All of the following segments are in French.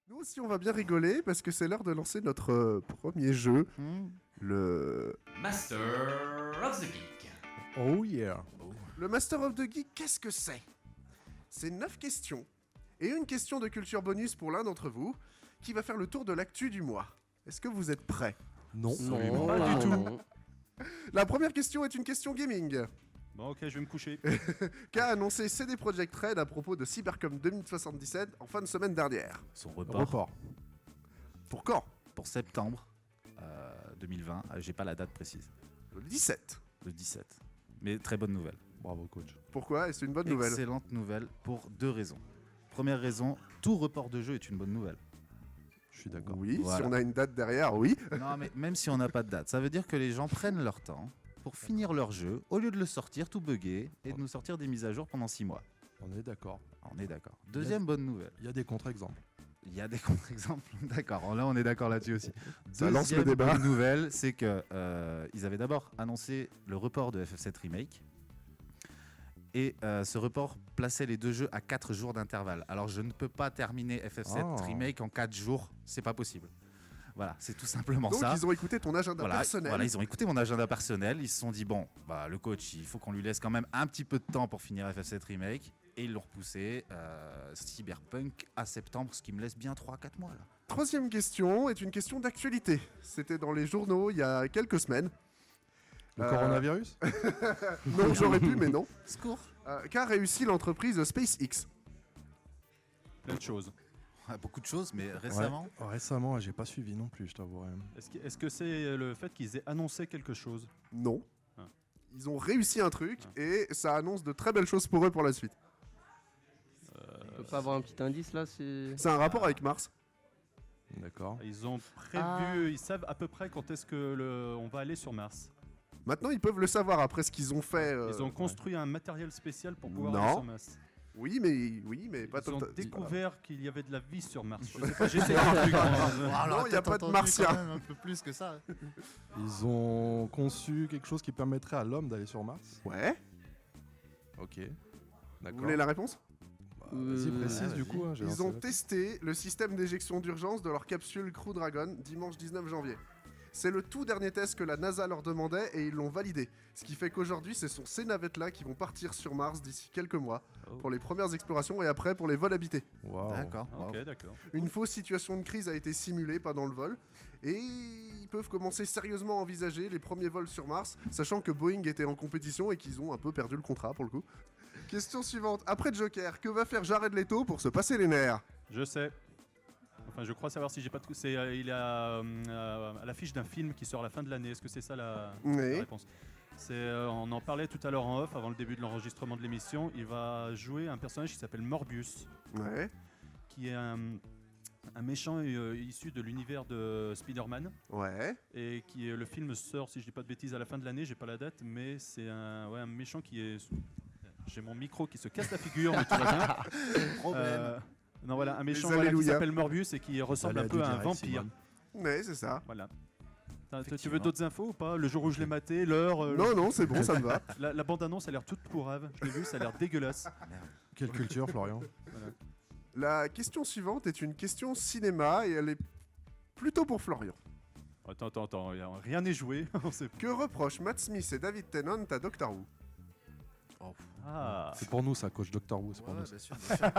Nous aussi, on va bien rigoler parce que c'est l'heure de lancer notre premier jeu, le... Master of the Geek. Oh yeah. Le Master of the Geek, qu'est-ce que c'est ? C'est 9 questions et une question de culture bonus pour l'un d'entre vous qui va faire le tour de l'actu du mois. Est-ce que vous êtes prêts ? Non. Non, Pas du tout. La première question est une question gaming. Bon, ok, je vais me coucher. Qu'a annoncé CD Projekt Red à propos de Cybercom 2077 en fin de semaine dernière ? Son report Pour quand ? pour septembre 2020. J'ai pas la date précise. Le 17. Le 17. Mais très bonne nouvelle. Bravo, coach. Pourquoi ? Et c'est une bonne nouvelle. Excellente nouvelle pour deux raisons. Première raison, tout report de jeu est une bonne nouvelle. Je suis d'accord. Oui, Voilà. si on a une date derrière, oui. Non, mais même si on n'a pas de date, ça veut dire que les gens prennent leur temps pour finir leur jeu, au lieu de le sortir tout buggé et de nous sortir des mises à jour pendant 6 mois. On est d'accord. On est d'accord. Deuxième bonne nouvelle. Il y a des contre-exemples. Il y a des contre-exemples. D'accord, là on est d'accord là-dessus aussi. Ça lance le débat. Bonne nouvelle, c'est que ils avaient d'abord annoncé le report de FF7 Remake. Et ce report plaçait les deux jeux à 4 jours d'intervalle. Alors je ne peux pas terminer FF7 Remake en 4 jours, c'est pas possible. Voilà, c'est tout simplement Donc ça. ils ont écouté ton agenda personnel. Voilà, ils ont écouté mon agenda personnel. Ils se sont dit, bon, bah, le coach, il faut qu'on lui laisse quand même un petit peu de temps pour finir FF7 Remake. Et ils l'ont repoussé Cyberpunk à septembre, ce qui me laisse bien 3-4 mois là. Troisième question est une question d'actualité. C'était dans les journaux il y a quelques semaines. Le coronavirus Non, j'aurais pu, mais non. Secours. Qu'a réussi l'entreprise SpaceX ? Plein de choses. Beaucoup de choses, mais récemment. Ouais. Récemment, j'ai pas suivi non plus, je t'avouerai. Est-ce que c'est le fait qu'ils aient annoncé quelque chose ? Non. Ah. Ils ont réussi un truc et ça annonce de très belles choses pour eux pour la suite. On peut pas avoir un petit indice là, c'est... C'est un rapport avec Mars. D'accord. Ils ont prévu, ils savent à peu près quand est-ce que on va aller sur Mars. Maintenant, ils peuvent le savoir après ce qu'ils ont fait. Ils ont construit un matériel spécial pour pouvoir Non. aller sur Mars. Oui, mais pas Ils ont tant- découvert qu'il y avait de la vie sur Mars. Je sais pas, j'essaie un truc. Non, il n'y a pas de martien. Un peu plus que ça. Ils ont conçu quelque chose qui permettrait à l'homme d'aller sur Mars. Ouais. Ok. Vous D'accord. voulez la réponse ? Bah, vas-y, précise du coup. Hein, j'ai Ils lancé ont la- testé le système d'éjection d'urgence de leur capsule Crew Dragon dimanche 19 janvier. C'est le tout dernier test que la NASA leur demandait et ils l'ont validé. Ce qui fait qu'aujourd'hui, ce sont ces navettes-là qui vont partir sur Mars d'ici quelques mois Oh. pour les premières explorations et après pour les vols habités. Waouh. D'accord. Ok, d'accord. Une fausse situation de crise a été simulée pendant le vol et ils peuvent commencer sérieusement à envisager les premiers vols sur Mars, sachant que Boeing était en compétition et qu'ils ont un peu perdu le contrat pour le coup. Question suivante. Après Joker, que va faire Jared Leto pour se passer les nerfs ? Je sais. Enfin, je crois savoir si j'ai pas de. Il est à l'affiche d'un film qui sort à la fin de l'année. Est-ce que c'est ça la Oui. réponse ? On en parlait tout à l'heure en off, avant le début de l'enregistrement de l'émission. Il va jouer un personnage qui s'appelle Morbius, Ouais. qui est un méchant issu de l'univers de Spider-Man. Ouais. Et le film sort, si je dis pas de bêtises, à la fin de l'année. J'ai pas la date, mais c'est un méchant qui est. J'ai mon micro qui se casse la figure, mais tout va bien. Problème. Non, voilà, un méchant Les qui alléluia. s'appelle Morbius et qui ressemble Allez, un peu à un direct, vampire. Simone. Ouais, c'est ça. Voilà. Tu Effectivement. veux d'autres infos ou pas ? Le jour où je l'ai maté, l'heure. Non, c'est bon, ça me va. La bande-annonce a l'air toute pourrave. Je l'ai vu, ça a l'air dégueulasse. Quelle culture, Florian. La question suivante est une question cinéma et elle est plutôt pour Florian. Attends, rien n'est joué. On sait pas. Que reprochent Matt Smith et David Tennant à Doctor Who ? Ah. C'est pour nous ça, coach Doctor Who. C'est pour nous. bien sûr, bien sûr.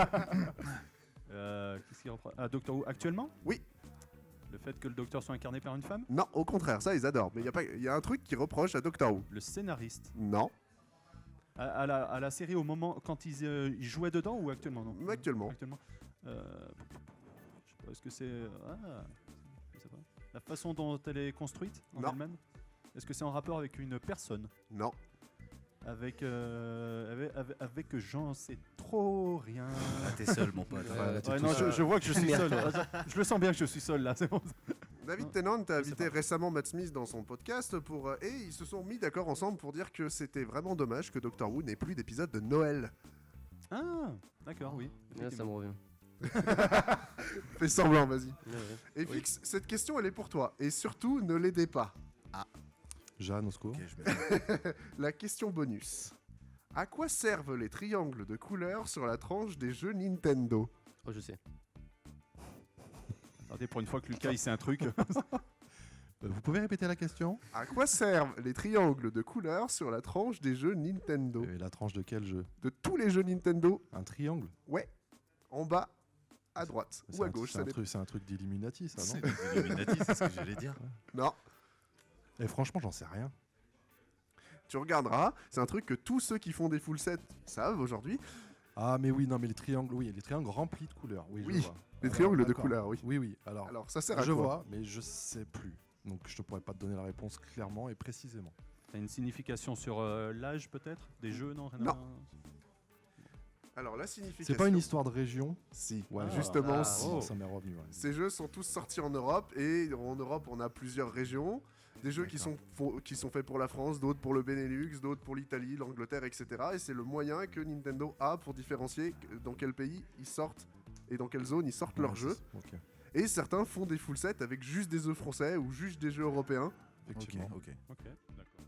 Qu'est-ce qu'il reproche ? Ah, Doctor Who actuellement ? Oui. Le fait que le docteur soit incarné par une femme ? Non, au contraire, ça ils adorent. Mais il y a un truc qui reproche à Doctor Who. Le scénariste. Non, À la série au moment quand ils jouaient dedans ou actuellement non actuellement. Actuellement. Je sais pas, est-ce que c'est. Je sais pas. La façon dont elle est construite en Non. elle-même ? Est-ce que c'est en rapport avec une personne ? Non. Avec j'en sais trop rien. Ah, t'es seul, mon pote. là, t'es Ouais, tout non, seul. je vois que je suis seul. Je le sens bien que je suis seul là, c'est bon. David Tennant a sais invité pas. récemment Matt Smith dans son podcast et ils se sont mis d'accord ensemble pour dire que c'était vraiment dommage que Doctor Who n'ait plus d'épisode de Noël. Ah, d'accord, oui. Là, ça me revient. Fais semblant, vas-y. Ouais, ouais. Et Fix, cette question elle est pour toi. Et surtout, ne l'aidez pas. Jeanne, au secours. Ok, je me- La question bonus. À quoi servent les triangles de couleurs sur la tranche des jeux Nintendo ? Oh, je sais. Regardez, pour une fois que Lucas il sait un truc. Vous pouvez répéter la question? À quoi servent les triangles de couleurs sur la tranche des jeux Nintendo? Et la tranche de quel jeu? De tous les jeux Nintendo, Un triangle? ouais, en bas, à droite ou à gauche, ça dépend. C'est un truc d'Illuminati, ça, C'est non? des Illuminati, c'est ce que j'allais dire. Non, Et franchement, j'en sais rien. tu regarderas, c'est un truc que tous ceux qui font des full sets savent aujourd'hui. Ah, mais oui, non, mais les triangles remplis de couleurs. Oui, Oui, je vois. les Alors, triangles de d'accord. couleurs, oui. Oui, oui. Alors, Alors, ça sert à je quoi? vois, mais je sais plus. Donc, je ne pourrais pas te donner la réponse clairement et précisément. T'as une signification sur l'âge peut-être des jeux, non? Rien à Non. voir. Alors, la signification... C'est pas une histoire de région? Si, Ouais, justement, ah, si. oh. Ça m'est revenu. Ouais. Ces jeux sont tous sortis en Europe, et en Europe, on a plusieurs régions. Des jeux qui sont faits pour la France, d'autres pour le Benelux, d'autres pour l'Italie, l'Angleterre, etc. Et c'est le moyen que Nintendo a pour différencier dans quel pays ils sortent et dans quelle zone ils sortent leurs Ouais, jeux. Ok, Et certains font des full sets avec juste des jeux français ou juste des jeux européens. effectivement. Ok. Ok, d'accord.